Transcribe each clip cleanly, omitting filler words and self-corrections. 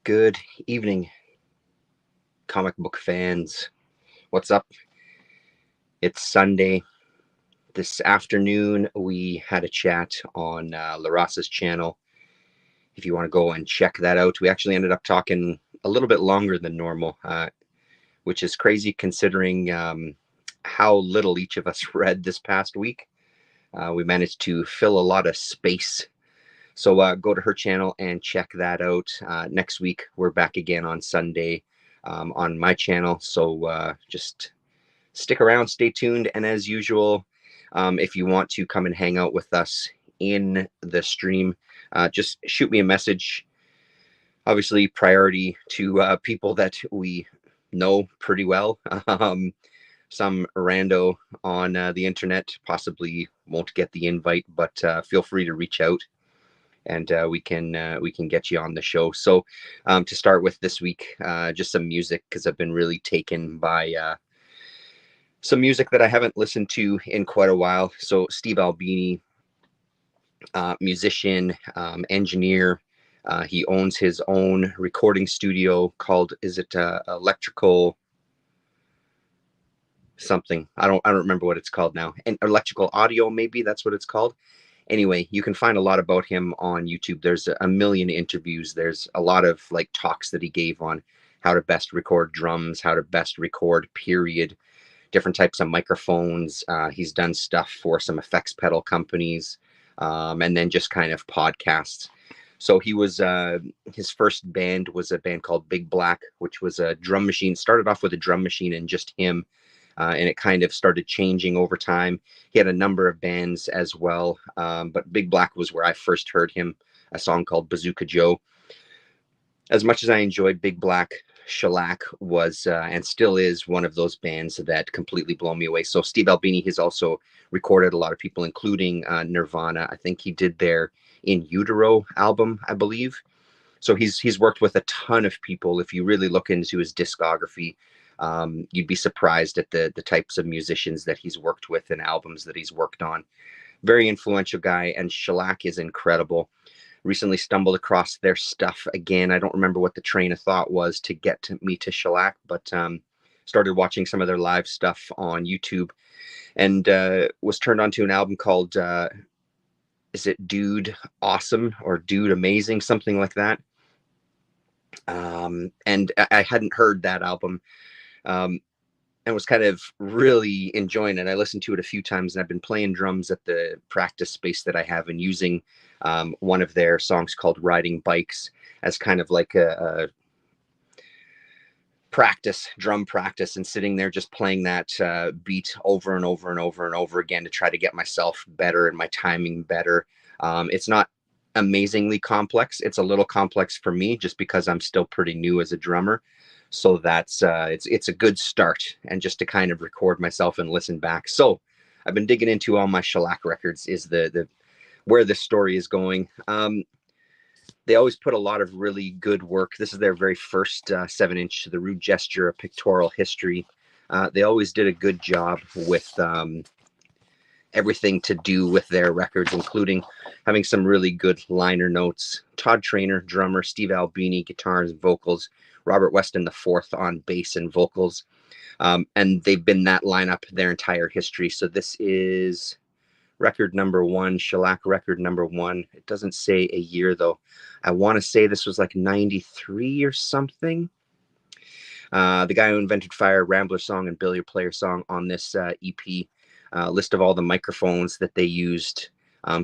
Good evening, comic book fans. What's up? It's Sunday. This afternoon, we had a chat on Larasa's channel. If you want to go and check that out, we actually ended up talking a little bit longer than normal, which is crazy considering how little each of us read this past week. We managed to fill a lot of space. So go to her channel and check that out. Next week, we're back again on Sunday on my channel. So just stick around, stay tuned. And as usual, if you want to come and hang out with us in the stream, just shoot me a message. Obviously, priority to people that we know pretty well. Some rando on the internet possibly won't get the invite, but feel free to reach out and we can get you on the show. So to start with this week, just some music, because I've been really taken by some music that I haven't listened to in quite a while. So Steve Albini, musician, engineer. He owns his own recording studio called, is it Electrical something? I don't remember what it's called now. And Electrical Audio, maybe that's what it's called. Anyway, you can find a lot about him on YouTube. There's a million interviews. There's a lot of like talks that he gave on how to best record drums, how to best record, period, different types of microphones. He's done stuff for some effects pedal companies, and then just kind of podcasts. So he was, his first band was a band called Big Black, which was a drum machine. Started off with a drum machine and just him. And it kind of started changing over time. He had a number of bands as well, but Big Black was where I first heard him, a song called Bazooka Joe. As much as I enjoyed Big Black, Shellac was and still is one of those bands that completely blow me away. So Steve Albini has also recorded a lot of people, including Nirvana. I think he did their In Utero album, I believe. So he's worked with a ton of people. If you really look into his discography, you'd be surprised at the types of musicians that he's worked with and albums that he's worked on. Very influential guy, and Shellac is incredible. Recently stumbled across their stuff again. I don't remember what the train of thought was to get me to Shellac, but started watching some of their live stuff on YouTube, and was turned on to an album called is it Dude Awesome or Dude Amazing, something like that. And I hadn't heard that album, and was kind of really enjoying it. I listened to it a few times, and I've been playing drums at the practice space that I have and using one of their songs called Riding Bikes as kind of like a practice, drum practice, and sitting there just playing that beat over and over and over and over again to try to get myself better and my timing better. It's not amazingly complex. It's a little complex for me just because I'm still pretty new as a drummer. So that's it's a good start, and just to kind of record myself and listen back. So I've been digging into all my Shellac records, is the where this story is going. They always put a lot of really good work. This is their very first 7-inch, The Rude Gesture, A Pictorial History. They always did a good job with everything to do with their records, including having some really good liner notes. Todd Trainer, drummer, Steve Albini, guitars and vocals, Robert Weston IV on bass and vocals. And they've been that lineup their entire history. So this is record number 1, Shellac record number 1. It doesn't say a year though. I want to say this was like 93 or something. The guy who invented Fire, Rambler Song, and Billiard Player Song on this EP. List of all the microphones that they used,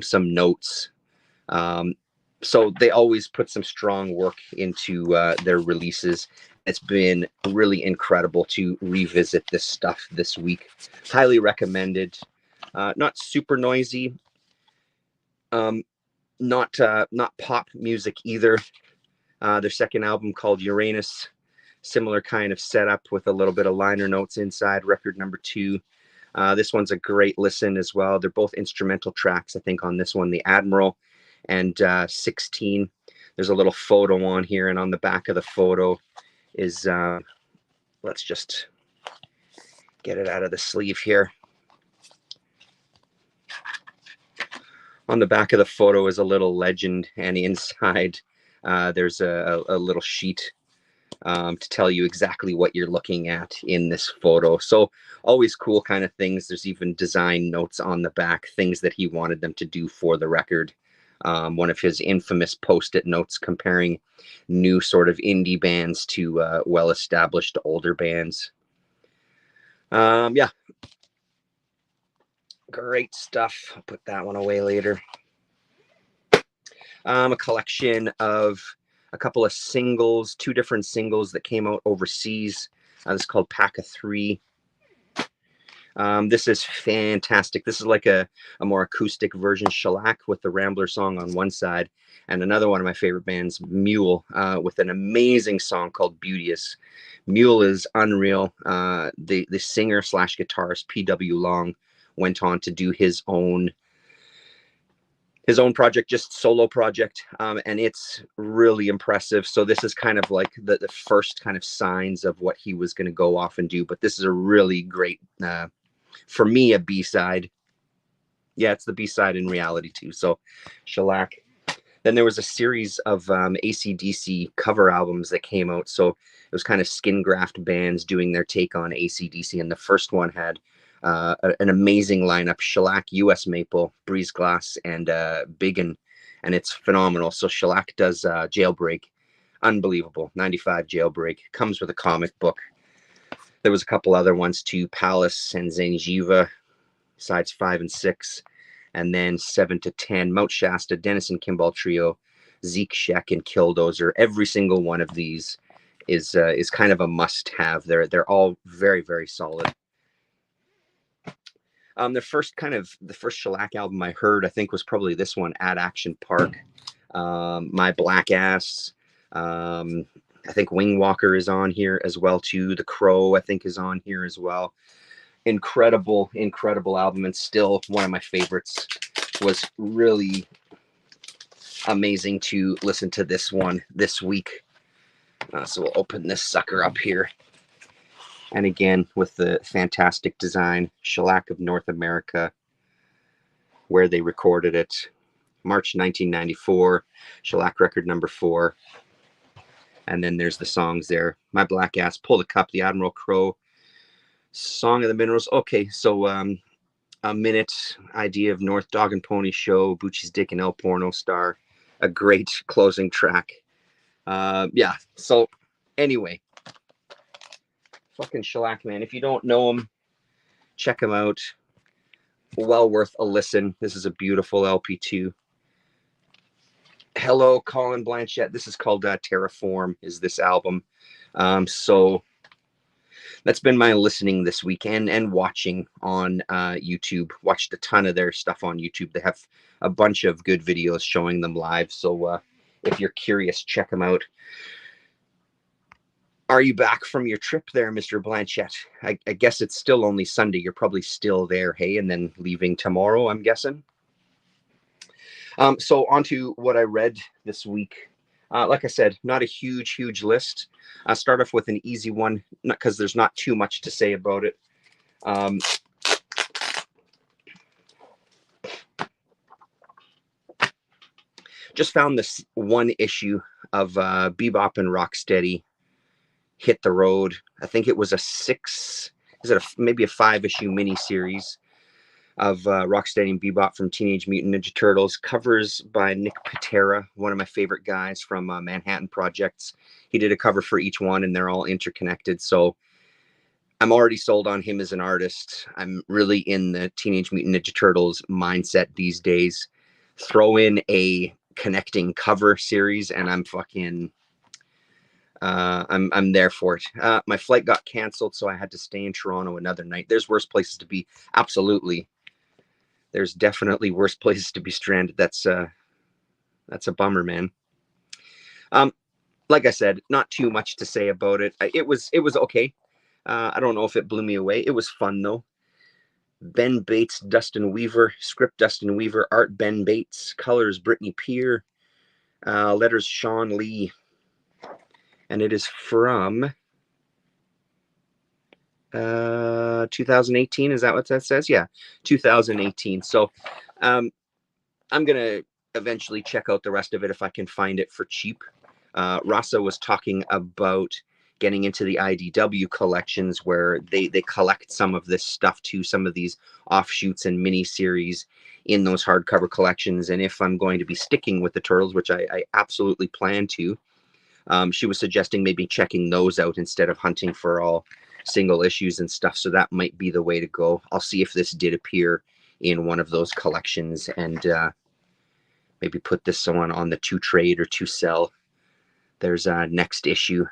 some notes. So they always put some strong work into their releases. It's been really incredible to revisit this stuff this week. Highly recommended. Not super noisy. Not pop music either. Their second album called Uranus, similar kind of setup with a little bit of liner notes inside. Record number 2. This one's a great listen as well. They're both instrumental tracks, I think, on this one, The Admiral and 16. There's a little photo on here, and on the back of the photo is, let's just get it out of the sleeve here. On the back of the photo is a little legend, and inside There's a little sheet to tell you exactly what you're looking at in this photo. So always cool kind of things. There's even design notes on the back, things that he wanted them to do for the record. One of his infamous post-it notes comparing new sort of indie bands to well-established older bands. Yeah, great stuff. I'll put that one away later. A collection of a couple of singles, 2 different singles that came out overseas. This is called Pack of 3. This is fantastic. This is like a more acoustic version, Shellac, with the Rambler song on one side, and another one of my favorite bands, Mule, with an amazing song called Beauteous. Mule is unreal. The singer slash guitarist, P.W. Long, went on to do his own project, just solo project, and it's really impressive. So this is kind of like the first kind of signs of what he was going to go off and do, but this is a really great, for me, a B-side. Yeah, it's the B-side in reality too. So Shellac. Then there was a series of AC/DC cover albums that came out. So it was kind of skin graft bands doing their take on AC/DC, and the first one had an amazing lineup: Shellac, US Maple, Breeze Glass, and Biggin, and it's phenomenal. So Shellac does Jailbreak, unbelievable. 95 Jailbreak, comes with a comic book. There was a couple other ones too: Palace and Zangiva, sides 5 and 6, and then 7 to 10, Mount Shasta, Dennis and Kimball Trio, Zeke Sheck, and Killdozer. Every single one of these is kind of a must-have. They're all very, very solid. The first Shellac album I heard, I think, was probably this one, At Action Park. My Black Ass. I think Wingwalker is on here as well too. The Crow, I think, is on here as well. Incredible album, and still one of my favorites. Was really amazing to listen to this one this week. So we'll open this sucker up here. And again, with the fantastic design, Shellac of North America, where they recorded it, March 1994, Shellac record number 4. And then there's the songs there: My Black Ass, Pull the Cup, The Admiral Crow, Song of the Minerals. Okay, so a minute idea of North Dog and Pony Show, Bucci's Dick and El Porno Star, a great closing track. Yeah, so anyway, fucking Shellac, man. If you don't know him, check him out. Well worth a listen. This is a beautiful LP too. Hello, Colin Blanchett. This is called Terraform, is this album. So that's been my listening this weekend and watching on YouTube. Watched a ton of their stuff on YouTube. They have a bunch of good videos showing them live. So if you're curious, check them out. Are you back from your trip there, Mr. Blanchett? I guess it's still only Sunday. You're probably still there, hey? And then leaving tomorrow, I'm guessing. So on to what I read this week. Like I said, not a huge list. I'll start off with an easy one, not because there's not too much to say about it. Just found this one issue of Bebop and Rocksteady Hit the Road. I think it was maybe a 5-issue mini-series of Rocksteady and Bebop from Teenage Mutant Ninja Turtles. Covers by Nick Patera, one of my favorite guys from Manhattan Projects. He did a cover for each one, and they're all interconnected. So I'm already sold on him as an artist. I'm really in the Teenage Mutant Ninja Turtles mindset these days. Throw in a connecting cover series, and I'm fucking... I'm there for it. My flight got canceled, so I had to stay in Toronto another night. There's worse places to be. Absolutely. There's definitely worse places to be stranded. That's a bummer, man. Like I said, not too much to say about it. It was okay. I don't know if it blew me away. It was fun though. Ben Bates, Dustin Weaver, script Dustin Weaver, art Ben Bates, colors Brittany Peer, letters Sean Lee. And it is from 2018. Is that what that says? Yeah, 2018. So I'm gonna eventually check out the rest of it if I can find it for cheap. Rasa was talking about getting into the IDW collections where they collect some of this stuff too, some of these offshoots and mini series in those hardcover collections. And if I'm going to be sticking with the Turtles, which I absolutely plan to, she was suggesting maybe checking those out instead of hunting for all single issues and stuff. So that might be the way to go. I'll see if this did appear in one of those collections and maybe put this one on the to trade or to sell. There's a next issue,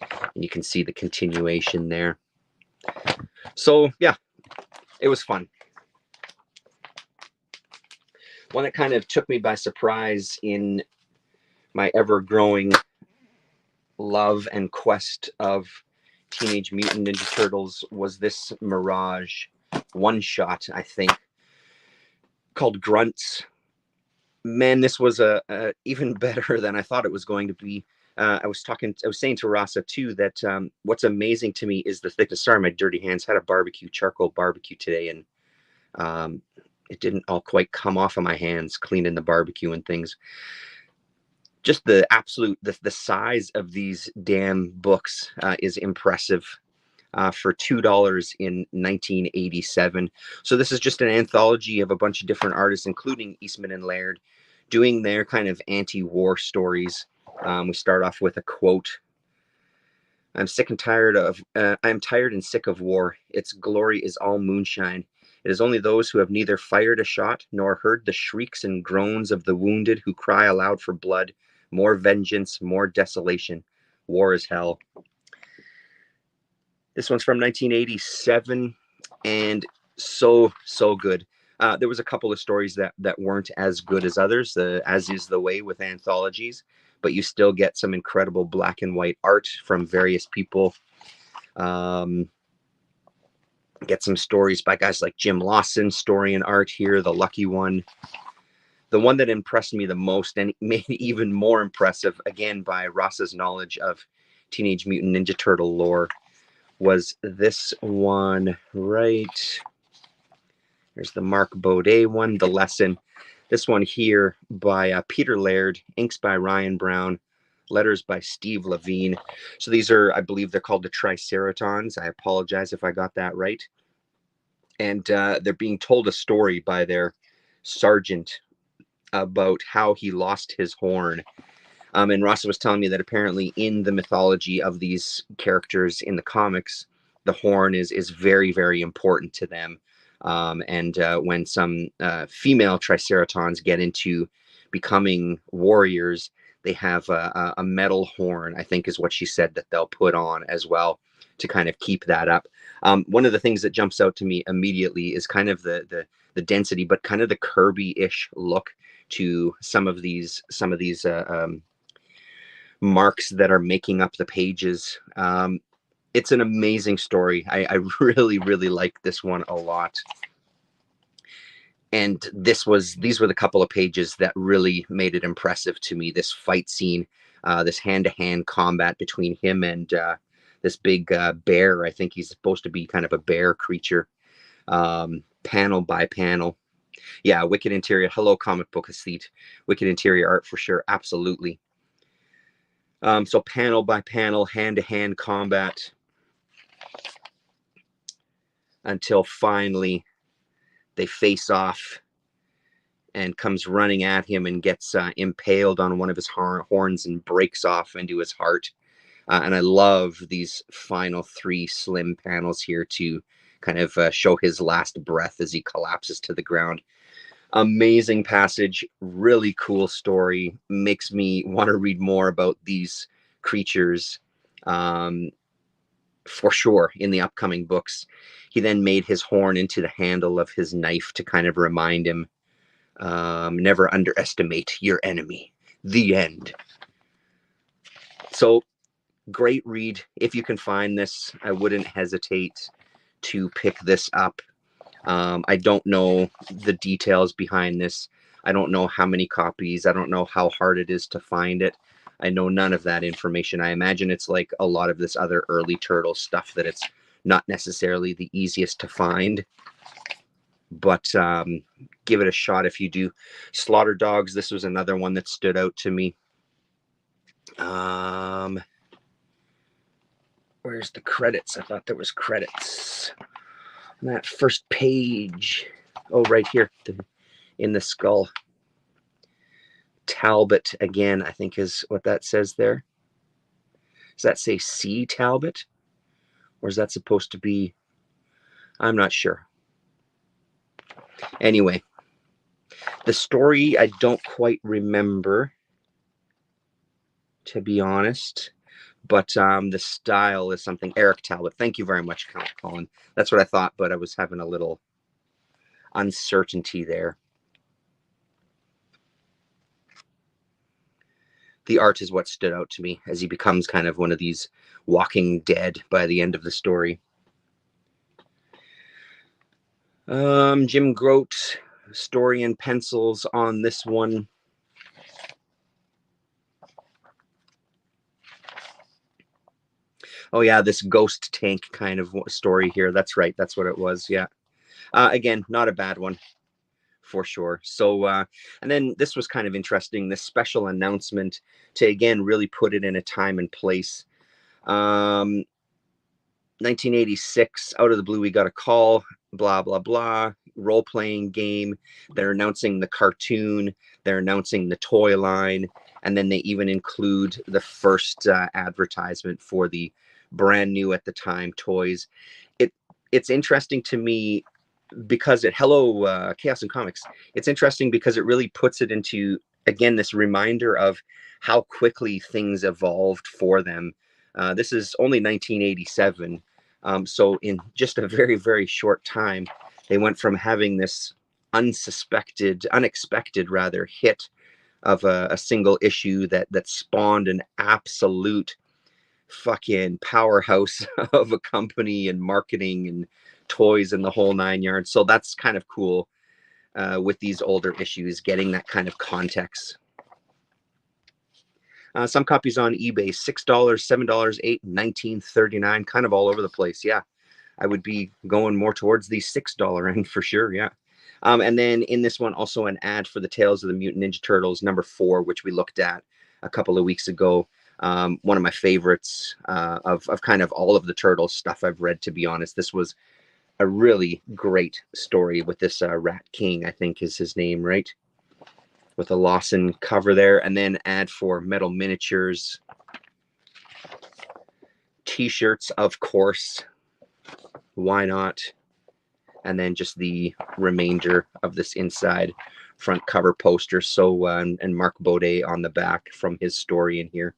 and you can see the continuation there. So yeah, it was fun. One that kind of took me by surprise in my ever-growing love and quest of Teenage Mutant Ninja Turtles was this Mirage one-shot, I think, called Grunts. Man, this was a even better than I thought it was going to be. I was saying to Rasa too that what's amazing to me is the thickness. Sorry, my dirty hands. Had a charcoal barbecue today, and it didn't all quite come off of my hands cleaning the barbecue and things. Just the size of these damn books is impressive. For $2 in 1987. So this is just an anthology of a bunch of different artists, including Eastman and Laird, doing their kind of anti-war stories. We start off with a quote. I'm tired and sick of war. Its glory is all moonshine. It is only those who have neither fired a shot nor heard the shrieks and groans of the wounded who cry aloud for blood, more vengeance, more desolation. War is hell. This one's from 1987 and so good. There was a couple of stories that weren't as good as others, as is the way with anthologies, but you still get some incredible black and white art from various people. Get some stories by guys like Jim Lawson, story and art here, the lucky one. The one that impressed me the most and made it even more impressive, again, by Rasa's knowledge of Teenage Mutant Ninja Turtle lore, was this one right. There's the Mark Baudet one, The Lesson. This one here by Peter Laird, inks by Ryan Brown, letters by Steve Levine. So these are, I believe they're called the Triceratons. I apologize if I got that right. And they're being told a story by their sergeant about how he lost his horn. And Rasa was telling me that apparently in the mythology of these characters in the comics, the horn is very, very important to them. And when some female Triceratons get into becoming warriors, they have a metal horn, I think is what she said, that they'll put on as well to kind of keep that up. One of the things that jumps out to me immediately is kind of the density, but kind of the Kirby-ish look to some of these marks that are making up the pages. It's an amazing story. I really, really like this one a lot. And these were the couple of pages that really made it impressive to me. This fight scene, this hand-to-hand combat between him and this big bear. I think he's supposed to be kind of a bear creature. Panel by panel. Yeah, wicked interior. Hello, comic book aesthete. Wicked interior art for sure. Absolutely. So panel by panel, hand-to-hand combat until finally they face off and comes running at him and gets impaled on one of his horns and breaks off into his heart. And I love these final 3 slim panels here to kind of show his last breath as he collapses to the ground. Amazing passage, really cool story, makes me want to read more about these creatures for sure in the upcoming books. He then made his horn into the handle of his knife to kind of remind him, never underestimate your enemy. The end. So great read. If you can find this, I wouldn't hesitate to pick this up. I don't know the details behind this. I don't know how many copies. I don't know how hard it is to find it. I know none of that information. I imagine it's like a lot of this other early Turtle stuff, that it's not necessarily the easiest to find. but give it a shot if you do. Slaughter Dogs, this was another one that stood out to me. Where's the credits? I thought there was credits on that first page. Oh, right here in the skull. Talbot again, I think is what that says there. Does that say C. Talbot? Or is that supposed to be? I'm not sure. Anyway, the story I don't quite remember, to be honest, but the style is something. Eric Talbot. Thank you very much, Colin. That's what I thought, but I was having a little uncertainty there. The art is what stood out to me as he becomes kind of one of these Walking Dead by the end of the story. Jim Grote, story and pencils on this one. Oh yeah, this ghost tank kind of story here. That's right. That's what it was. Yeah. Again, not a bad one for sure. So, and then this was kind of interesting, this special announcement to, again, really put it in a time and place. 1986, out of the blue, we got a call, blah, blah, blah, role-playing game. They're announcing the cartoon. They're announcing the toy line. And then they even include the first advertisement for the brand new at the time toys. It's interesting to me because Chaos and Comics. It's interesting because it really puts it into, again, this reminder of how quickly things evolved for them. This is only 1987. So in just a very, very short time, they went from having this unexpected hit of a single issue that spawned an absolute fucking powerhouse of a company and marketing and toys and the whole 9 yards. So that's kind of cool with these older issues, getting that kind of context. Some copies on eBay, $6, $7, $8, $19.39, kind of all over the place. Yeah, I would be going more towards the $6 end for sure. Yeah. And then in this one, also an ad for the Tales of the Mutant Ninja Turtles #4, which we looked at a couple of weeks ago. One of my favorites of kind of all of the Turtles stuff I've read, to be honest. This was a really great story with this Rat King, I think is his name, right? With a Lawson cover there, and then ad for Metal Miniatures. T-shirts, of course. Why not? And then just the remainder of this inside front cover poster. So, and Mark Baudet on the back from his story in here.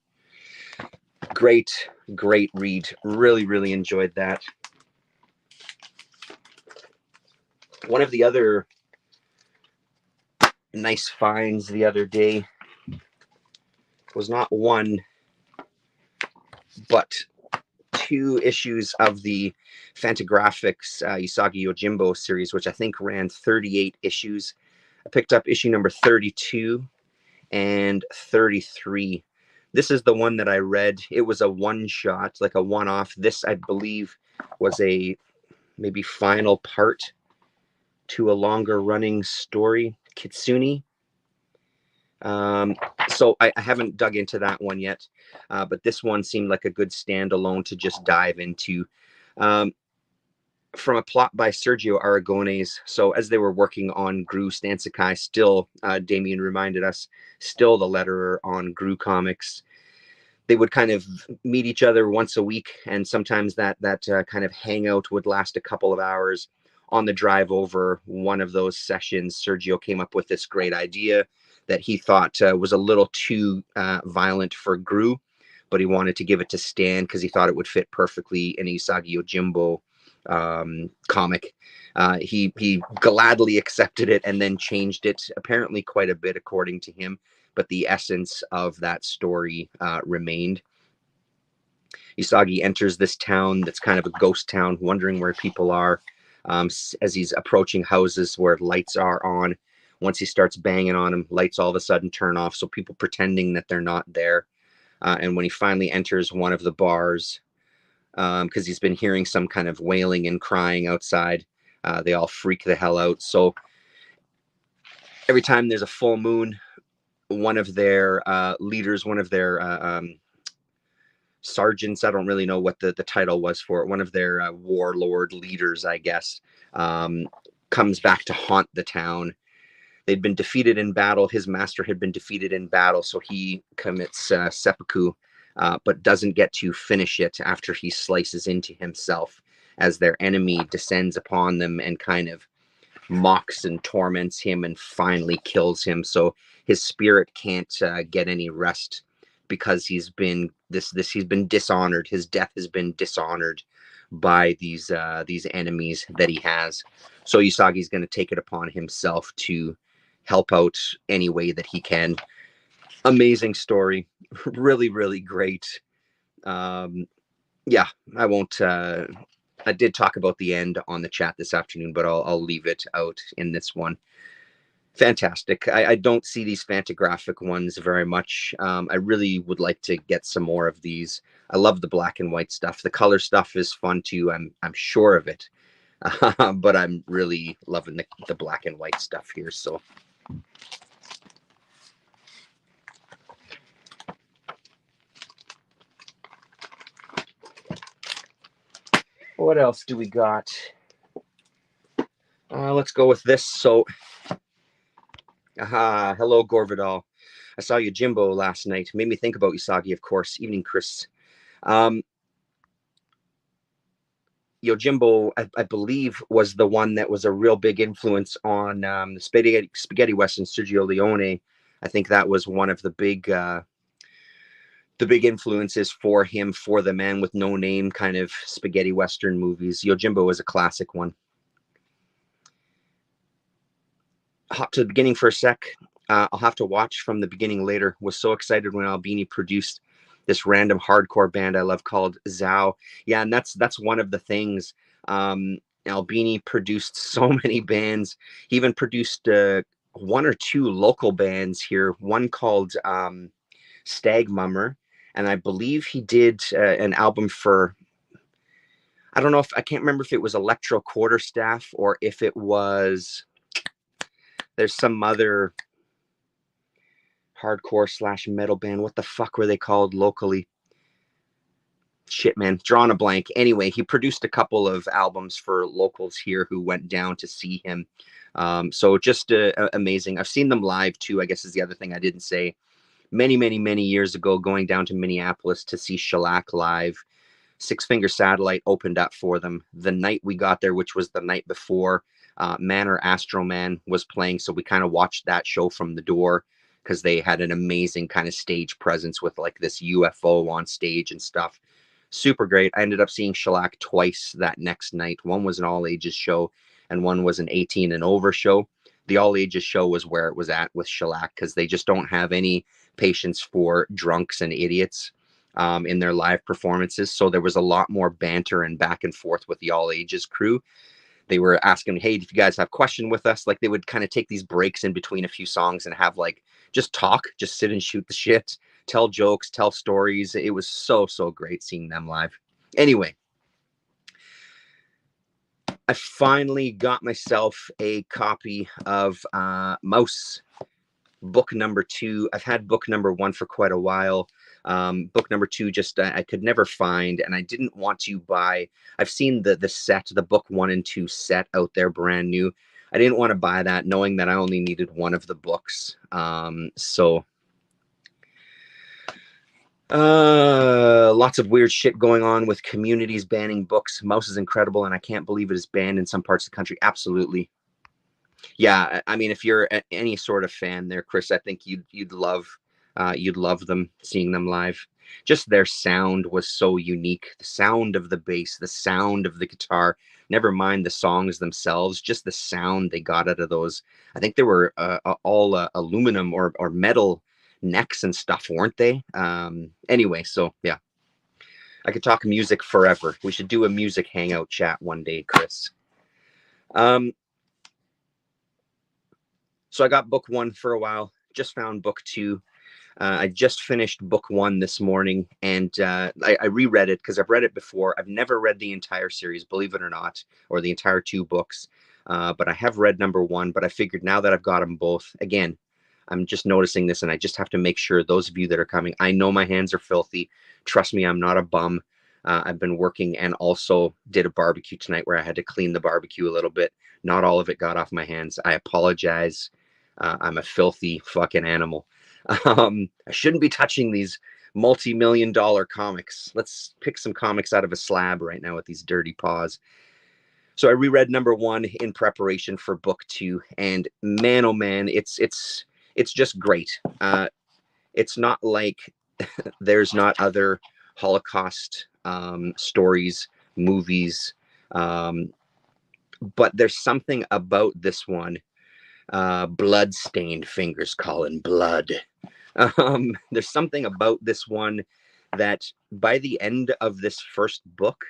Great, great read. Really, really enjoyed that. One of the other nice finds the other day was not one, but 2 issues of the Fantagraphics Usagi Yojimbo series, which I think ran 38 issues. I picked up issue number 32 and 33. This is the one that I read. It was a one-shot, like a one-off. This, I believe, was a maybe final part to a longer-running story, Kitsune. So I haven't dug into that one yet, but this one seemed like a good standalone to just dive into. From a plot by Sergio Aragones. So as they were working on Gru Stansakai, still, Damien reminded us, still the letterer on Gru Comics. They would kind of meet each other once a week, and sometimes that kind of hangout would last a couple of hours. On the drive over one of those sessions, Sergio came up with this great idea that he thought was a little too violent for Gru, but he wanted to give it to Stan because he thought it would fit perfectly in Usagi Yojimbo comic. He gladly accepted it and then changed it apparently quite a bit according to him, but the essence of that story remained. Usagi enters this town that's kind of a ghost town, wondering where people are, as he's approaching houses where lights are on. Once he starts banging on them, lights all of a sudden turn off, so people pretending that they're not there. And when he finally enters one of the bars, because he's been hearing some kind of wailing and crying outside, They all freak the hell out. So every time there's a full moon, one of their leaders, one of their sergeants, I don't really know what the title was for it, one of their warlord leaders, I guess, comes back to haunt the town. They'd been defeated in battle. His master had been defeated in battle, so he commits seppuku, but doesn't get to finish it after he slices into himself as their enemy descends upon them and kind of mocks and torments him and finally kills him. So his spirit can't get any rest because he's been he's been dishonored. His death has been dishonored by these enemies that he has. So Usagi's going to take it upon himself to help out any way that he can. Amazing story, really, really great. Yeah, I won't. I did talk about the end on the chat this afternoon, but I'll leave it out in this one. Fantastic. I don't see these Fantagraphic ones very much. I really would like to get some more of these. I love the black and white stuff. The color stuff is fun too. I'm sure of it, but I'm really loving the black and white stuff here. So. What else do we got? Let's go with this. So, hello, Gorvidal. I saw you, Jimbo, last night. Made me think about Usagi, of course. Evening, Chris. Yojimbo, I believe, was the one that was a real big influence on the spaghetti Western, Sergio Leone. I think that was one of the big influences for him, for the Man with No Name kind of spaghetti Western movies. Yojimbo is a classic one. Hop to the beginning for a sec. I'll have to watch from the beginning later. Was so excited when Albini produced this random hardcore band I love called Zao. Yeah, and that's one of the things. Albini produced so many bands. He even produced one or two local bands here. One called Stag Mummer, and I believe he did an album for. I don't know if I can't remember if it was Electro Quarterstaff or if it was. There's some other hardcore / metal band. What the fuck were they called locally? Shit, man, drawing a blank. Anyway, he produced a couple of albums for locals here who went down to see him. So just amazing. I've seen them live too, I guess is the other thing I didn't say. Many, many, many years ago, going down to Minneapolis to see Shellac live. Six Finger Satellite opened up for them. The night we got there, which was the night before, Man or Astro Man was playing. So we kind of watched that show from the door because they had an amazing kind of stage presence with like this UFO on stage and stuff. Super great. I ended up seeing Shellac twice that next night. One was an all ages show and one was an 18 and over show. The all ages show was where it was at with Shellac because they just don't have any patience for drunks and idiots in their live performances. So there was a lot more banter and back and forth with the all ages crew. They were asking, hey, if you guys have a question with us, like they would kind of take these breaks in between a few songs and have like just talk, just sit and shoot the shit, tell jokes, tell stories. It was so great seeing them live. Anyway, I finally got myself a copy of Mouse book number 2. I've had book number 1 for quite a while. Book number 2 just I could never find, and I didn't want to buy. I've seen the set, the book 1 and 2 set out there brand new. I didn't want to buy that knowing that I only needed one of the books. So lots of weird shit going on with communities banning books. Mouse is incredible, and I can't believe it is banned in some parts of the country. Absolutely. Yeah, I mean, if you're any sort of fan there, Chris, I think you'd love them, seeing them live. Just their sound was so unique. The sound of the bass, the sound of the guitar, never mind the songs themselves, just the sound they got out of those. I think they were all aluminum or metal necks and stuff, weren't they? Anyway, so yeah, I could talk music forever. We should do a music hangout chat one day, Chris. So I got book 1 for a while, just found book 2. I just finished book 1 this morning, and I reread it because I've read it before. I've never read the entire series, believe it or not, or the entire 2 books. But I have read number 1. But I figured now that I've got them both, again, I'm just noticing this, and I just have to make sure those of you that are coming, I know my hands are filthy. Trust me, I'm not a bum. I've been working and also did a barbecue tonight where I had to clean the barbecue a little bit. Not all of it got off my hands. I apologize. I'm a filthy fucking animal. I shouldn't be touching these multi-million-dollar comics. Let's pick some comics out of a slab right now with these dirty paws. So I reread number 1 in preparation for book 2, and man, oh man, it's just great. It's not like there's not other Holocaust stories, movies, but there's something about this one. Blood-stained fingers calling blood. There's something about this one that by the end of this first book,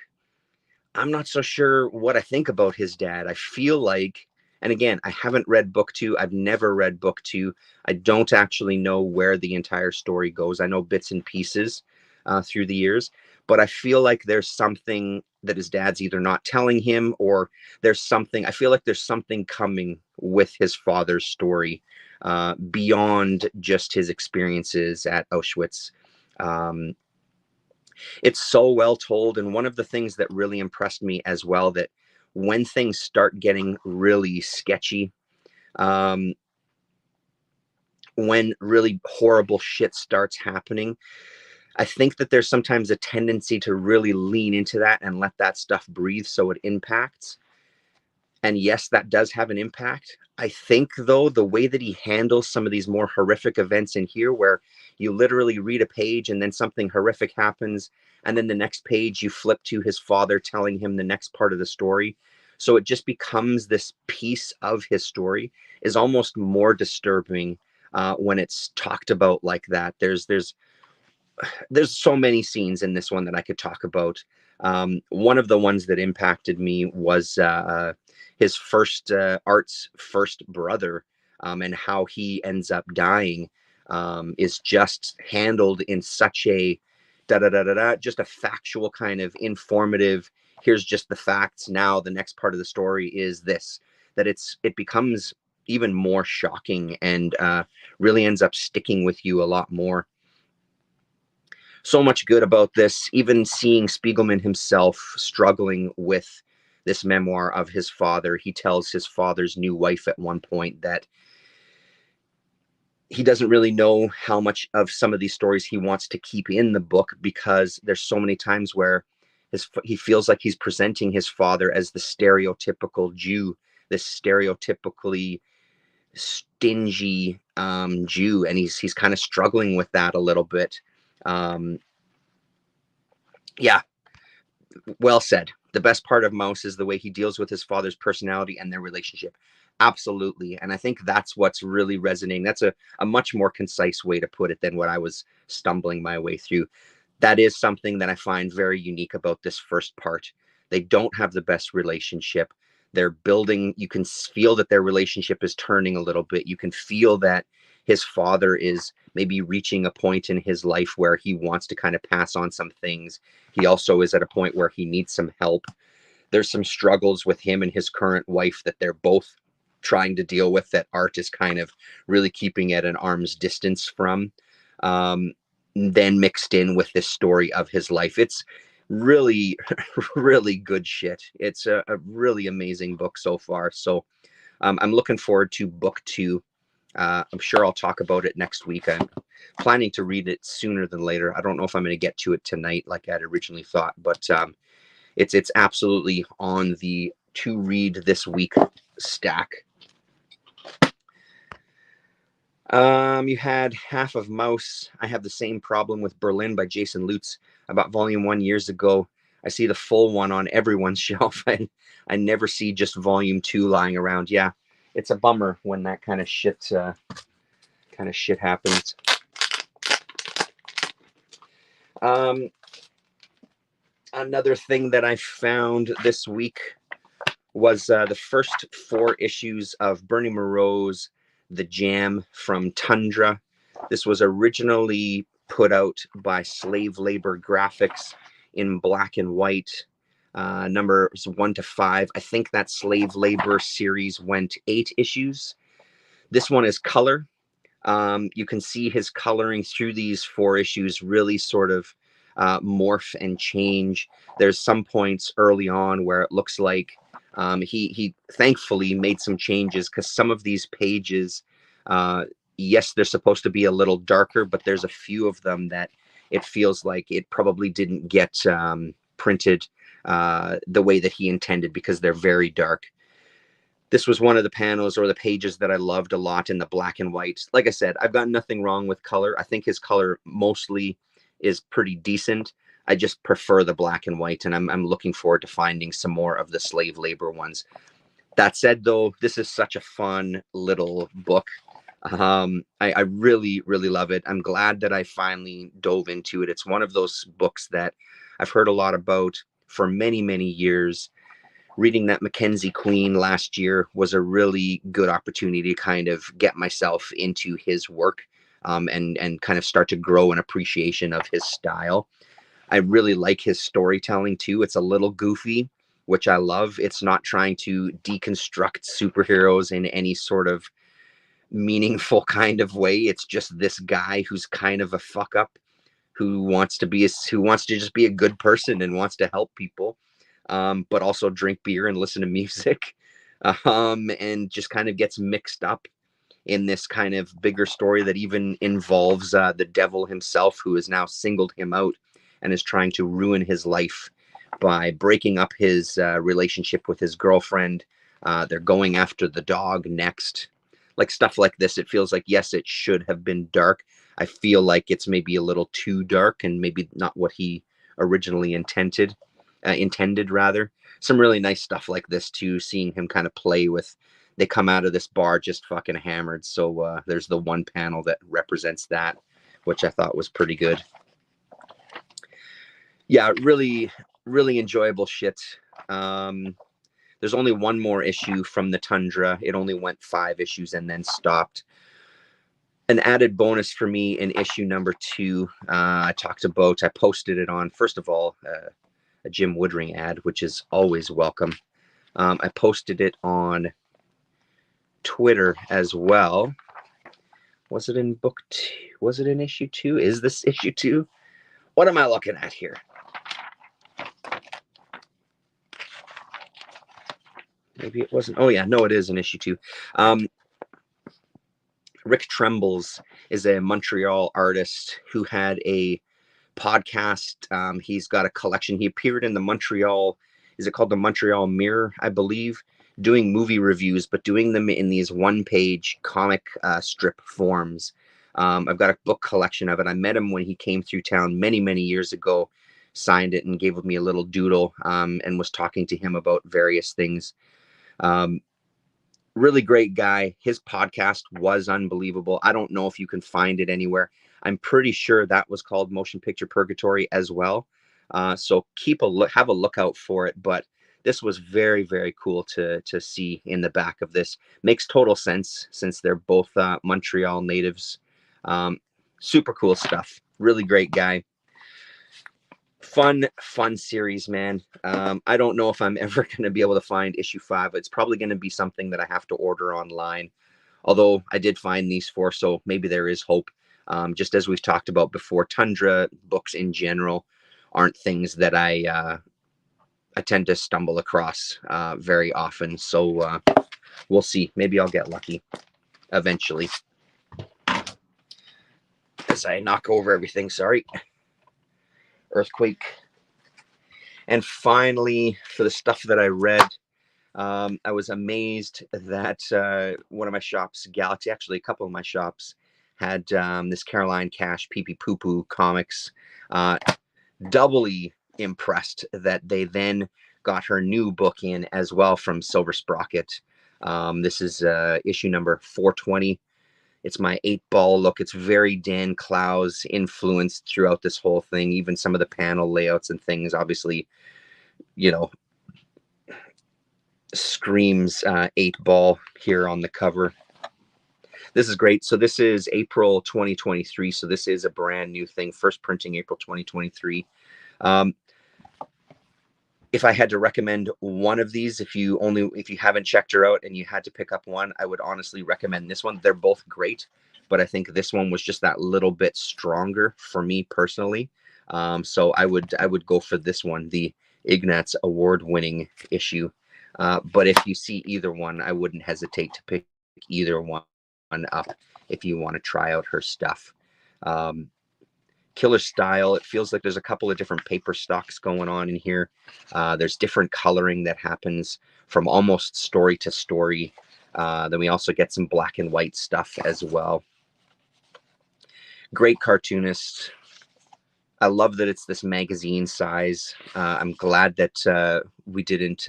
I'm not so sure what I think about his dad. I feel like, and again, I haven't read book 2. I've never read book 2. I don't actually know where the entire story goes. I know bits and pieces through the years, but I feel like there's something that his dad's either not telling him, or I feel like there's something coming with his father's story beyond just his experiences at Auschwitz. It's so well told. And one of the things that really impressed me as well, that when things start getting really sketchy, when really horrible shit starts happening, I think that there's sometimes a tendency to really lean into that and let that stuff breathe so it impacts. And yes, that does have an impact. I think, though, the way that he handles some of these more horrific events in here, where you literally read a page and then something horrific happens, and then the next page you flip to his father telling him the next part of the story. So it just becomes this piece of his story, is almost more disturbing when it's talked about like that. There's so many scenes in this one that I could talk about. One of the ones that impacted me was his Art's first brother, and how he ends up dying is just handled in such a just a factual kind of informative. Here's just the facts. Now the next part of the story is this. That it becomes even more shocking and really ends up sticking with you a lot more. So much good about this, even seeing Spiegelman himself struggling with this memoir of his father. He tells his father's new wife at one point that he doesn't really know how much of some of these stories he wants to keep in the book, because there's so many times where he feels like he's presenting his father as the stereotypical Jew, this stereotypically stingy Jew, and he's kind of struggling with that a little bit. Yeah, well said. The best part of Maus is the way he deals with his father's personality and their relationship. Absolutely. And I think that's what's really resonating. That's a much more concise way to put it than what I was stumbling my way through. That is something that I find very unique about this first part. They don't have the best relationship. They're building, you can feel that their relationship is turning a little bit. You can feel that his father is maybe reaching a point in his life where he wants to kind of pass on some things. He also is at a point where he needs some help. There's some struggles with him and his current wife that they're both trying to deal with, that Art is kind of really keeping at an arm's distance from. Then mixed in with this story of his life. It's really, really good shit. It's a really amazing book so far. So I'm looking forward to book 2. I'm sure I'll talk about it next week. I'm planning to read it sooner than later. I don't know if I'm going to get to it tonight like I'd originally thought, but it's absolutely on the to read this week stack. You had half of Maus. I have the same problem with Berlin by Jason Lutz. About volume 1 years ago. I see the full one on everyone's shelf, and I never see just volume 2 lying around. Yeah, it's a bummer when that kind of shit happens. Another thing that I found this week was the first 4 issues of Bernie Moreau's The Jam from Tundra. This was originally put out by Slave Labor Graphics in black and white, numbers 1 to 5. I think that Slave Labor series went 8 issues. This one is color. You can see his coloring through these 4 issues really sort of morph and change. There's some points early on where it looks like he thankfully made some changes, because some of these pages, yes, they're supposed to be a little darker, but there's a few of them that it feels like it probably didn't get printed the way that he intended, because they're very dark. This was one of the panels or the pages that I loved a lot in the black and white. Like I said, I've got nothing wrong with color. I think his color mostly is pretty decent. I just prefer the black and white, and I'm looking forward to finding some more of the slave labor ones. That said, though, this is such a fun little book. I really, really love it. I'm glad that I finally dove into it. It's one of those books that I've heard a lot about for many, many years. Reading that Mackenzie Queen last year was a really good opportunity to kind of get myself into his work, and kind of start to grow an appreciation of his style. I really like his storytelling too. It's a little goofy, which I love. It's not trying to deconstruct superheroes in any sort of meaningful kind of way. It's just this guy who's kind of a fuck up, who wants to just be a good person and wants to help people, but also drink beer and listen to music, and just kind of gets mixed up in this kind of bigger story that even involves the devil himself, who has now singled him out and is trying to ruin his life by breaking up his relationship with his girlfriend. They're going after the dog next. Like stuff like this, it feels like, yes, it should have been dark. I feel like it's maybe a little too dark and maybe not what he originally intended rather. Some really nice stuff like this too, seeing him kind of play with, they come out of this bar just fucking hammered. So there's the one panel that represents that, which I thought was pretty good. Yeah, really, really enjoyable shit. There's only one more issue from the Tundra. It only went 5 issues and then stopped. An added bonus for me in issue number 2, I posted it on, first of all, a Jim Woodring ad, which is always welcome. I posted it on Twitter as well. Was it in book 2? Was it in issue 2? Is this issue 2? What am I looking at here? Maybe it wasn't. Oh yeah, no, it is in issue 2. Rick Trembles is a Montreal artist who had a podcast. He's got a collection. He appeared in the Montreal, is it called the Montreal Mirror, I believe, doing movie reviews, but doing them in these one-page comic strip forms. I've got a book collection of it. I met him when he came through town many, many years ago, signed it and gave me a little doodle, and was talking to him about various things. Really great guy. His podcast was unbelievable. I don't know if you can find it anywhere. I'm pretty sure that was called Motion Picture Purgatory as well. So have a look out for it. But this was very, very cool to see in the back of this. Makes total sense since they're both Montreal natives. Super cool stuff. Really great guy. Fun series, man. I don't know if I'm ever going to be able to find issue 5. It's probably going to be something that I have to order online. Although I did find these 4, so maybe there is hope. Just as we've talked about before, Tundra books in general aren't things that I tend to stumble across very often. So we'll see. Maybe I'll get lucky eventually. As I knock over everything, sorry. Earthquake. And finally, for the stuff that I read, I was amazed that one of my shops, Galaxy, actually a couple of my shops, had this Caroline Cash Pee Pee Poo Poo comics. Doubly impressed that they then got her new book in as well from Silver Sprocket. This is issue number 420. It's my 8-ball look. It's very Dan Clowes influenced throughout this whole thing. Even some of the panel layouts and things, obviously, screams 8-ball here on the cover. This is great. So this is April 2023. So this is a brand new thing. First printing April 2023. If I had to recommend one of these, if you haven't checked her out and you had to pick up one, I would honestly recommend this one. They're both great, but I think this one was just that little bit stronger for me personally. So I would go for this one, the Ignatz award-winning issue. But if you see either one, I wouldn't hesitate to pick either one up if you want to try out her stuff. Killer style. It feels like there's a couple of different paper stocks going on in here. There's different coloring that happens from almost story to story. Then we also get some black and white stuff as well. Great cartoonist. I love that it's this magazine size. I'm glad that we didn't,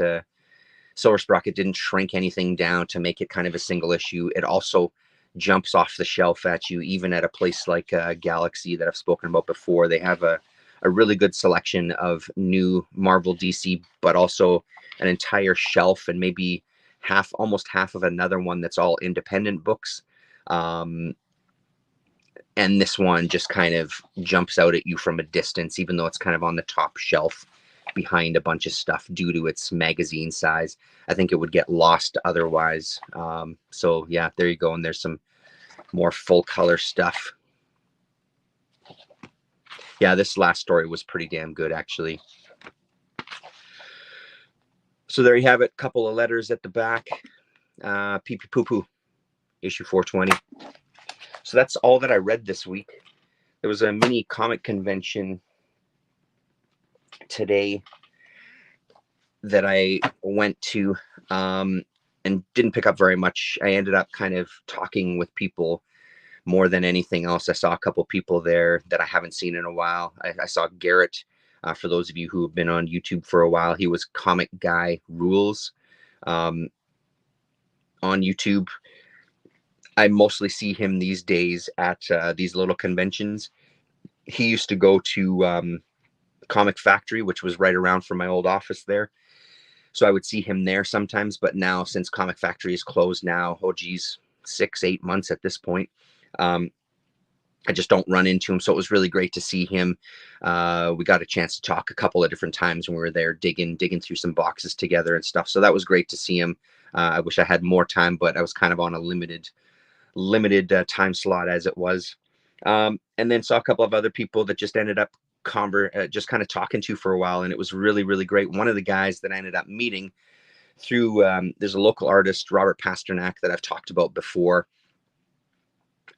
Silver Sprocket didn't shrink anything down to make it kind of a single issue. It also jumps off the shelf at you, even at a place like Galaxy that I've spoken about before. They have a really good selection of new Marvel DC, but also an entire shelf and maybe almost half of another one that's all independent books. And this one just kind of jumps out at you from a distance, even though it's kind of on the top shelf behind a bunch of stuff due to its magazine size. I think it would get lost otherwise. So yeah, there you go. And there's some more full color stuff. Yeah, this last story was pretty damn good, actually. So there you have it. Couple of letters at the back. Pee Pee Poo Poo, issue 420. So that's all that I read this week. There was a mini comic convention today that I went to and didn't pick up very much. I ended up kind of talking with people more than anything else. I saw a couple people there that I haven't seen in a while. I saw Garrett. For those of you who have been on YouTube for a while, he was Comic Guy Rules on YouTube. I mostly see him these days at these little conventions. He used to go to Comic Factory, which was right around from my old office there. So I would see him there sometimes. But now, since Comic Factory is closed now, oh geez, 6-8 months at this point, I just don't run into him. So it was really great to see him. We got a chance to talk a couple of different times when we were there digging through some boxes together and stuff. So that was great to see him. I wish I had more time, but I was kind of on a limited time slot as it was. And then saw a couple of other people that just ended up just kind of talking to for a while. And it was really, really great. One of the guys that I ended up meeting through, there's a local artist, Robert Pasternak, that I've talked about before.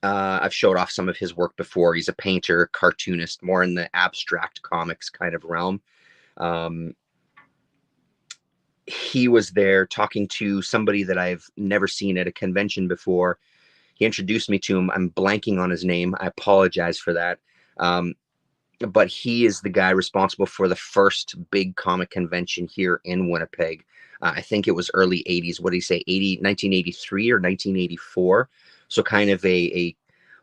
I've showed off some of his work before. He's a painter, cartoonist, more in the abstract comics kind of realm. He was there talking to somebody that I've never seen at a convention before. He introduced me to him. I'm blanking on his name. I apologize for that. But he is the guy responsible for the first big comic convention here in Winnipeg. I think it was early 80s. What did he say? 1983 or 1984. So kind of a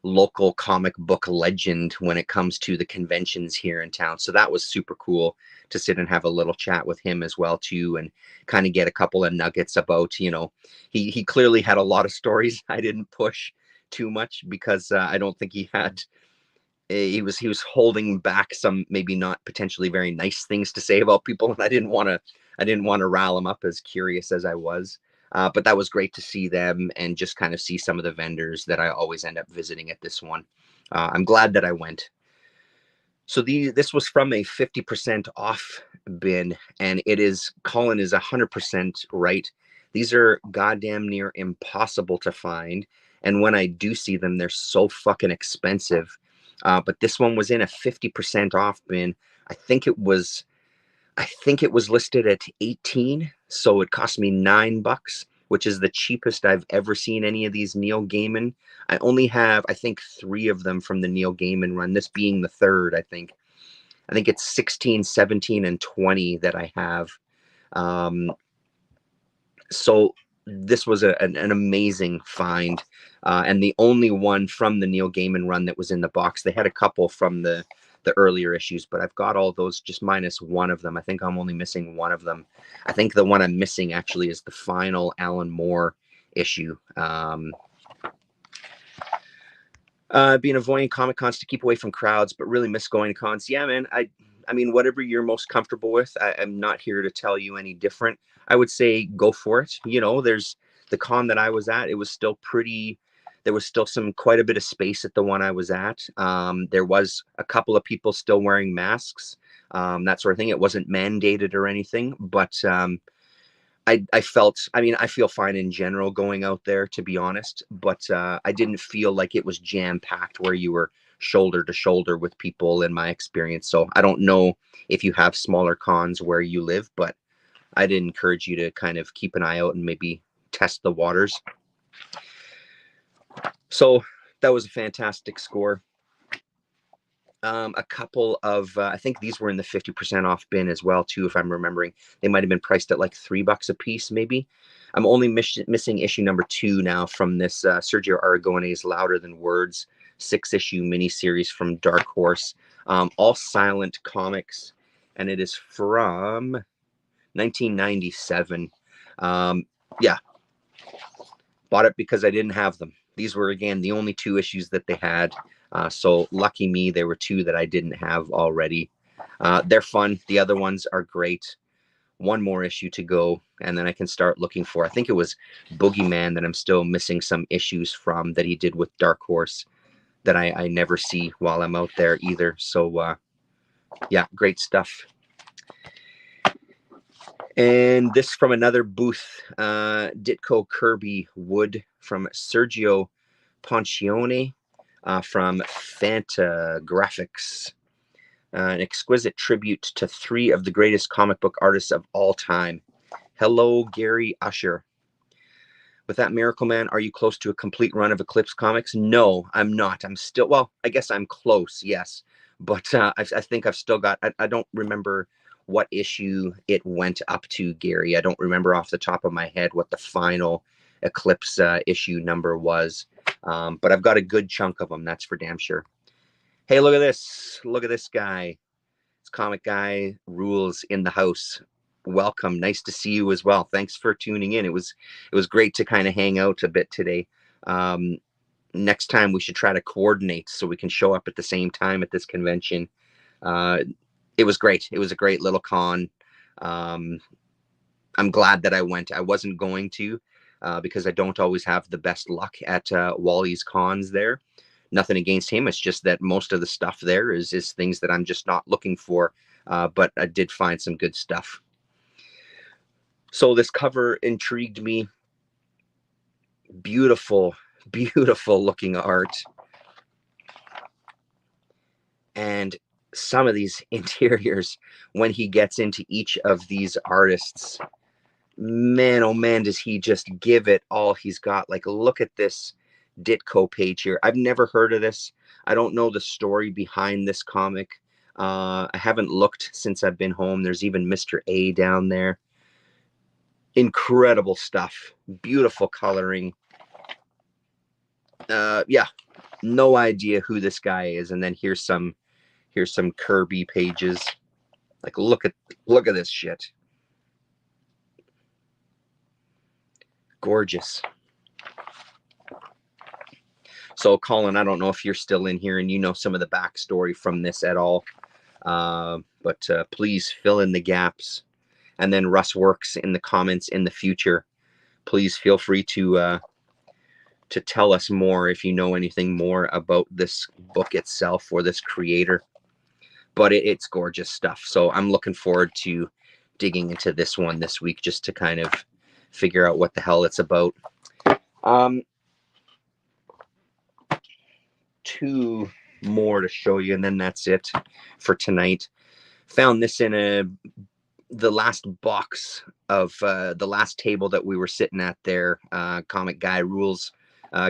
local comic book legend when it comes to the conventions here in town. So that was super cool to sit and have a little chat with him as well too, and kind of get a couple of nuggets about, he clearly had a lot of stories. I didn't push too much because I don't think he had. He was holding back some maybe not potentially very nice things to say about people, and I didn't want to rile him up, as curious as I was. But that was great to see them and just kind of see some of the vendors that I always end up visiting at this one. I'm glad that I went. So this was from a 50% off bin, and Colin is 100% right. These are goddamn near impossible to find, and when I do see them, they're so fucking expensive. But this one was in a 50% off bin. I think it was listed at 18, so it cost me $9, which is the cheapest I've ever seen any of these Neil Gaiman. I only have, I think, 3 of them from the Neil Gaiman run, this being the third, I think. I think it's 16, 17, and 20 that I have. So this was an amazing find, and the only one from the Neil Gaiman run that was in the box. They had a couple from the earlier issues, but I've got all those just minus one of them. I think I'm only missing one of them. I think the one I'm missing actually is the final Alan Moore issue. Been avoiding Comic Cons to keep away from crowds, but really miss going to cons. Yeah, man. I mean, whatever you're most comfortable with. I'm not here to tell you any different. I would say go for it. You know, there's the con that I was at. It was still pretty. There was still quite a bit of space at the one I was at. There was a couple of people still wearing masks, that sort of thing. It wasn't mandated or anything, but I felt, I mean, I feel fine in general going out there, to be honest, but I didn't feel like it was jam packed where you were shoulder to shoulder with people in my experience. So I don't know if you have smaller cons where you live, but I'd encourage you to kind of keep an eye out and maybe test the waters. So that was a fantastic score. A couple of, I think these were in the 50% off bin as well, too, if I'm remembering. They might have been priced at like $3 a piece, maybe. I'm only missing issue number 2 now from this Sergio Aragone's Louder Than Words 6-issue miniseries from Dark Horse. All silent comics, and it is from 1997. Yeah. Bought it because I didn't have them. These were, again, the only 2 issues that they had. So lucky me, there were 2 that I didn't have already. They're fun. The other ones are great. One more issue to go, and then I can start looking for, I think it was Boogeyman that I'm still missing some issues from that he did with Dark Horse that I never see while I'm out there either. So, yeah, great stuff. And this from another booth, Ditko Kirby Wood from Sergio Poncione. From Fantagraphics, an exquisite tribute to 3 of the greatest comic book artists of all time. Hello, Gary Usher. With that, Miracle Man, are you close to a complete run of Eclipse Comics? No, I'm not. I'm still, well, I guess I'm close, yes. But I think I've still got, I don't remember what issue it went up to, Gary. I don't remember off the top of my head what the final Eclipse issue number was. But I've got a good chunk of them, that's for damn sure. Hey, look at this. Look at this guy. It's Comic Guy Rules in the house. Welcome. Nice to see you as well. Thanks for tuning in. It was great to kind of hang out a bit today. Next time we should try to coordinate so we can show up at the same time at this convention. It was great. It was a great little con. I'm glad that I went. I wasn't going to. Because I don't always have the best luck at Wally's cons there. Nothing against him. It's just that most of the stuff there is things that I'm just not looking for. But I did find some good stuff. So this cover intrigued me. Beautiful, beautiful looking art. And some of these interiors, when he gets into each of these artists, man, oh man, does he just give it all he's got. Like, look at this Ditko page here. I've never heard of this. I don't know the story behind this comic. I haven't looked since I've been home. There's even Mr. A down there. Incredible stuff. Beautiful coloring. Yeah, no idea who this guy is. And then here's some Kirby pages. Like, look at this shit. Gorgeous. So Colin, I don't know if you're still in here and you know some of the backstory from this at all, but please fill in the gaps. And then Russ Works in the comments in the future. Please feel free to tell us more if you know anything more about this book itself or this creator. But it's gorgeous stuff. So I'm looking forward to digging into this one this week just to kind of figure out what the hell it's about. 2 more to show you, and then that's it for tonight. Found this in the last box of the last table that we were sitting at there. Comic Guy Rules,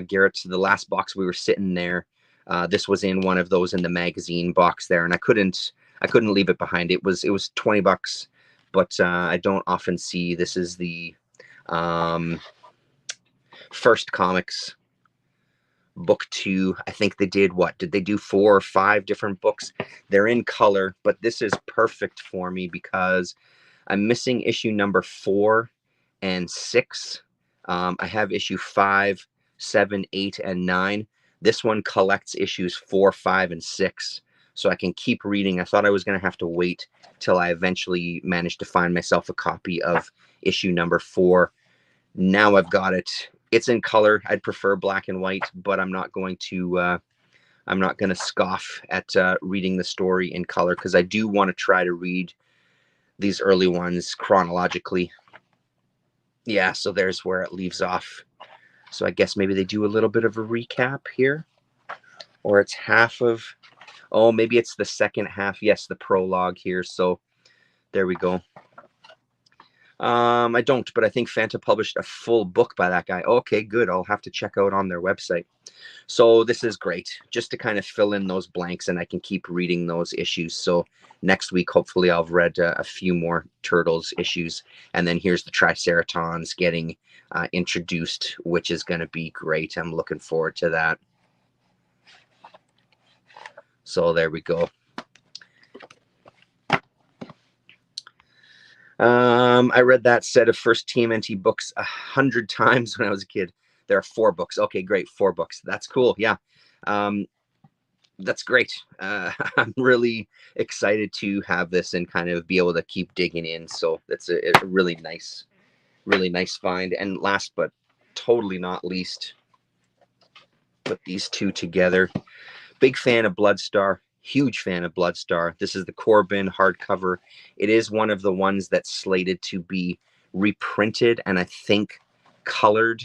Garrett. The last box we were sitting there. This was in one of those in the magazine box there, and I couldn't leave it behind. It was $20, but I don't often see. This is the First Comics book 2. I think they did did they do 4 or 5 different books? They're in color, but this is perfect for me because I'm missing issue number 4 and 6. I have issue 5, 7, 8, and 9. This one collects issues 4, 5, and 6, so I can keep reading. I thought I was going to have to wait till I eventually managed to find myself a copy of issue number 4. Now I've got it. It's in color. I'd prefer black and white, but I'm not going to scoff at reading the story in color, because I do want to try to read these early ones chronologically. Yeah, so there's where it leaves off. So I guess maybe they do a little bit of a recap here, or it's half of, oh, maybe it's the second half. Yes, the prologue here. So there we go. I don't, but I think Fanta published a full book by that guy. Okay, good. I'll have to check out on their website. So this is great, just to kind of fill in those blanks, and I can keep reading those issues. So next week, hopefully, I'll have read a few more Turtles issues, and then here's the Triceratons getting introduced, which is going to be great. I'm looking forward to that. So there we go. I read that set of first TMNT books 100 times when I was a kid. There are 4 books. Okay, great. 4 books. That's cool. Yeah. That's great. I'm really excited to have this and kind of be able to keep digging in. So that's a really nice find. And last but totally not least, put these two together. Big fan of Bloodstar. Huge fan of Bloodstar. This is the Corbin hardcover. It is one of the ones that's slated to be reprinted and I think colored.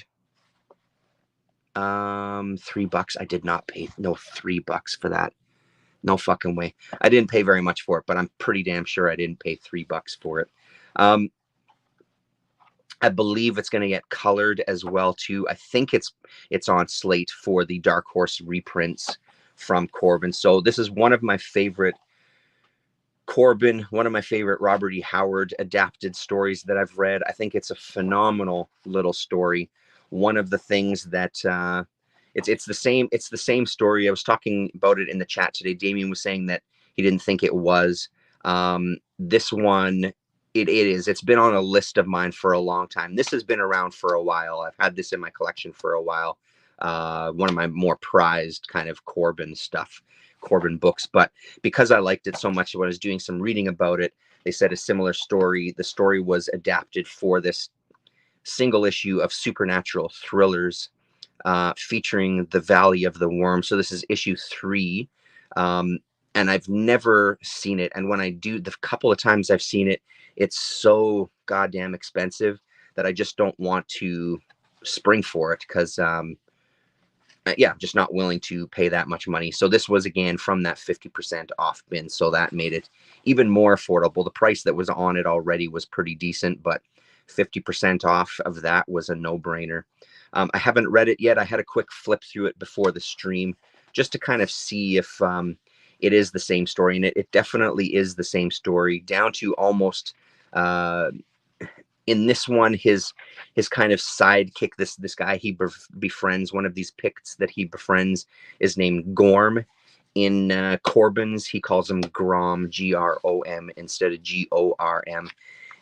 $3. I did not pay $3 for that. No fucking way. I didn't pay very much for it, but I'm pretty damn sure I didn't pay $3 for it. I believe it's going to get colored as well too. I think it's on slate for the Dark Horse reprints from Corbin. So this is one of my favorite Corbin, one of my favorite Robert E. Howard adapted stories that I've read. I think it's a phenomenal little story. One of the things that it's the same story. I was talking about it in the chat today. Damien was saying that he didn't think it was. This one, it is. It's been on a list of mine for a long time. This has been around for a while. I've had this in my collection for a while. One of my more prized kind of Corbin stuff, Corbin books. But because I liked it so much, when I was doing some reading about it, they said a similar story. The story was adapted for this single issue of Supernatural Thrillers, featuring the Valley of the Worm. So this is issue 3. And I've never seen it. And when I do, the couple of times I've seen it, it's so goddamn expensive that I just don't want to spring for it, because yeah, I'm just not willing to pay that much money. So this was, again, from that 50% off bin. So that made it even more affordable. The price that was on it already was pretty decent, but 50% off of that was a no-brainer. I haven't read it yet. I had a quick flip through it before the stream just to kind of see if it is the same story. And it definitely is the same story, down to almost in this one, his kind of sidekick, this guy he befriends, one of these Picts that he befriends, is named Gorm. In Corbin's, he calls him Grom, Grom, instead of Gorm.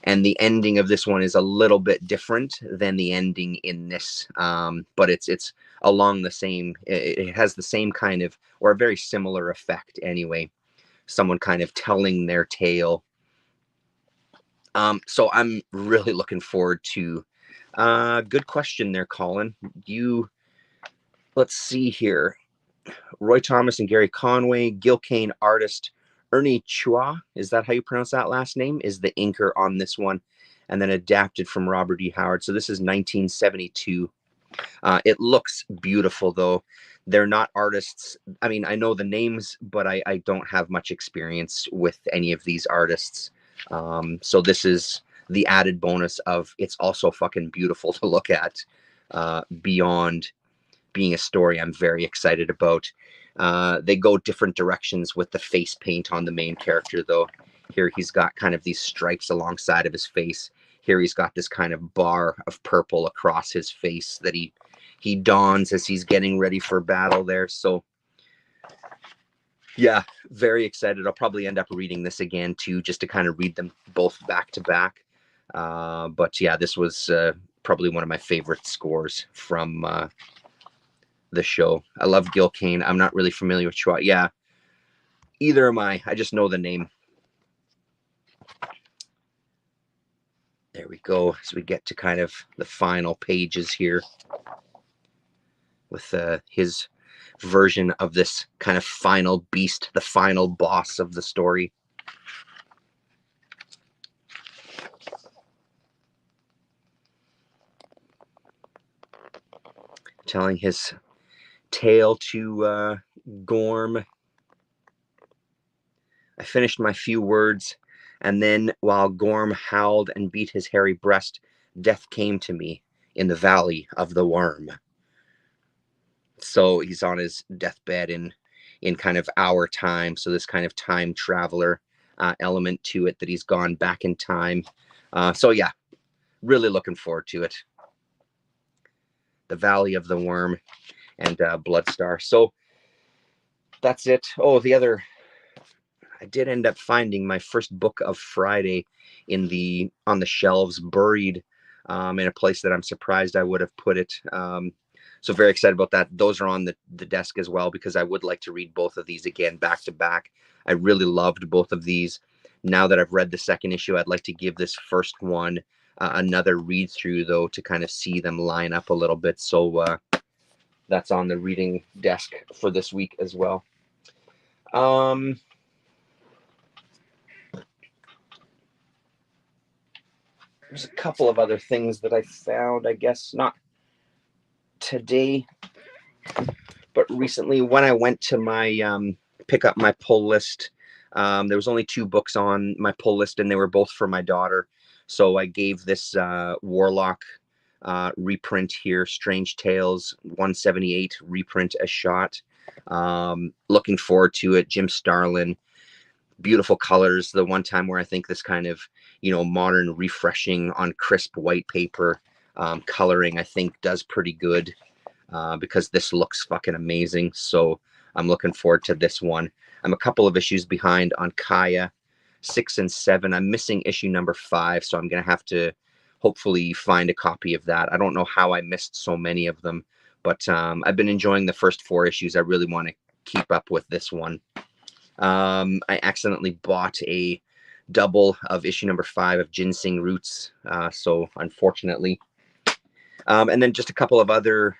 And the ending of this one is a little bit different than the ending in this, but it's along the same. It has the same kind of, or a very similar effect anyway. Someone kind of telling their tale. So I'm really looking forward to. Good question there, Colin. Let's see here. Roy Thomas and Gary Conway, Gil Kane artist. Ernie Chua, is that how you pronounce that last name, is the inker on this one, and then adapted from Robert E. Howard. So this is 1972. It looks beautiful, though. They're not artists. I mean, I know the names, but I don't have much experience with any of these artists. So this is the added bonus of it's also fucking beautiful to look at, beyond being a story I'm very excited about. They go different directions with the face paint on the main character, though. Here he's got kind of these stripes alongside of his face. Here he's got this kind of bar of purple across his face that he dons as he's getting ready for battle there. So yeah, very excited. I'll probably end up reading this again too, just to kind of read them both back to back. But yeah, this was probably one of my favorite scores from the show. I love Gil Kane. I'm not really familiar with Chua. Yeah, either am I. I just know the name. There we go. As we get to kind of the final pages here with his version of this kind of final beast, the final boss of the story. Telling his tale to Gorm. I finished my few words, and then while Gorm howled and beat his hairy breast, death came to me in the valley of the worm. So he's on his deathbed in kind of our time. So this kind of time traveler element to it, that he's gone back in time. So yeah, really looking forward to it. The Valley of the Worm and Bloodstar. So that's it. Oh, I did end up finding my first book of Friday on the shelves, buried in a place that I'm surprised I would have put it. So very excited about that. Those are on the desk as well, because I would like to read both of these again back to back. I really loved both of these. Now that I've read the second issue, I'd like to give this first one another read through, though, to kind of see them line up a little bit. So that's on the reading desk for this week as well. There's a couple of other things that I found, I guess not today, but recently when I went to my pick up my pull list. There was only 2 books on my pull list, and they were both for my daughter. So I gave this Warlock reprint here, Strange Tales 178 reprint, a shot. Looking forward to it. Jim Starlin, beautiful colors. The one time where I think this kind of, modern, refreshing on crisp white paper coloring, I think does pretty good because this looks fucking amazing. So I'm looking forward to this one. I'm a couple of issues behind on Kaya 6 and 7. I'm missing issue number 5, so I'm going to have to hopefully find a copy of that. I don't know how I missed so many of them, but I've been enjoying the first 4 issues. I really want to keep up with this one. I accidentally bought a double of issue number 5 of Ginseng Roots, so unfortunately. And then just a couple of other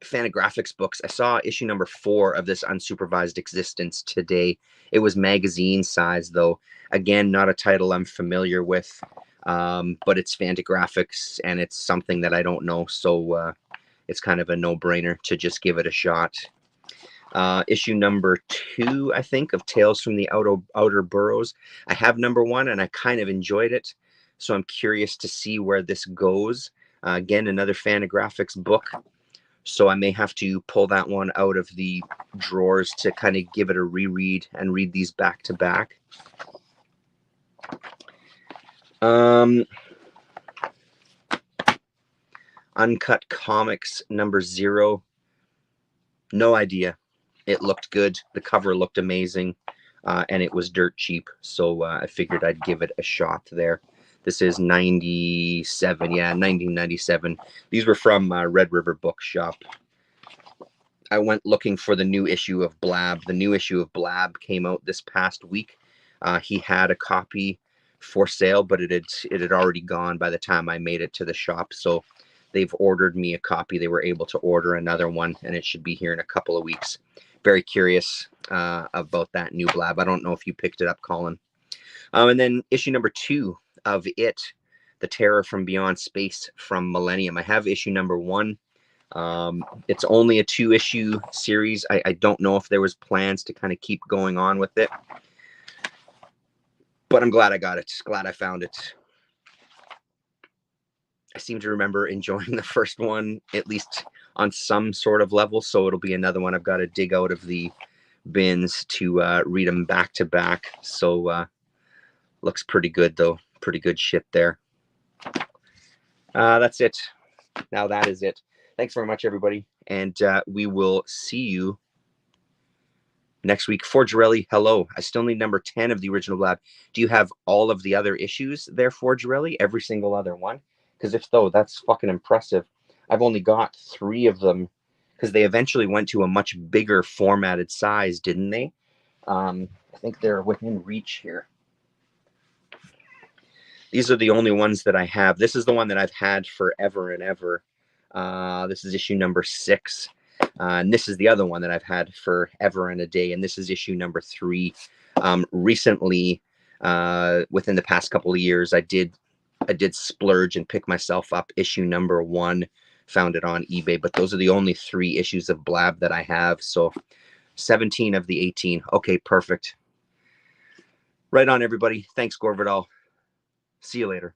Fantagraphics books. I saw issue number 4 of this Unsupervised Existence today. It was magazine size, though. Again, not a title I'm familiar with, but it's Fantagraphics, and it's something that I don't know, so it's kind of a no-brainer to just give it a shot. Issue number 2, I think, of Tales from the Outer Burrows. I have number 1, and I kind of enjoyed it, so I'm curious to see where this goes. Again, another Fantagraphics book, so I may have to pull that one out of the drawers to kind of give it a reread and read these back to back. Uncut Comics number 0. No idea. It looked good. The cover looked amazing, and it was dirt cheap. So I figured I'd give it a shot there. This is 97. Yeah, 1997. These were from Red River Bookshop. I went looking for the new issue of Blab. The new issue of Blab came out this past week. He had a copy for sale, but it had already gone by the time I made it to the shop. So they've ordered me a copy. They were able to order another one, and it should be here in a couple of weeks. Very curious about that new Blab. I don't know if you picked it up, Colin. And then issue number 2 of It, The Terror from Beyond Space from Millennium. I have issue number 1. It's only a 2-issue series. I don't know if there was plans to kind of keep going on with it, but I'm glad I got it. Glad I found it. I seem to remember enjoying the first one, at least on some sort of level, so it'll be another one I've got to dig out of the bins to read them back to back. So looks pretty good, though. Pretty good shit there. That's it. Now that is it. Thanks very much, everybody, and we will see you next week. Forgerelli, hello. I still need number 10 of the original Blab. Do you have all of the other issues there, Forgerelli? Every single other one? Because if so, that's fucking impressive. I've only got 3 of them because they eventually went to a much bigger formatted size, didn't they? I think they're within reach here. These are the only ones that I have. This is the one that I've had forever and ever. This is issue number 6. And this is the other one that I've had forever and a day. And this is issue number 3. Recently, within the past couple of years, I did splurge and pick myself up issue number 1. Found it on eBay. But those are the only 3 issues of Blab that I have. So 17 of the 18. Okay, perfect. Right on, everybody. Thanks, Gore Vidal. See you later.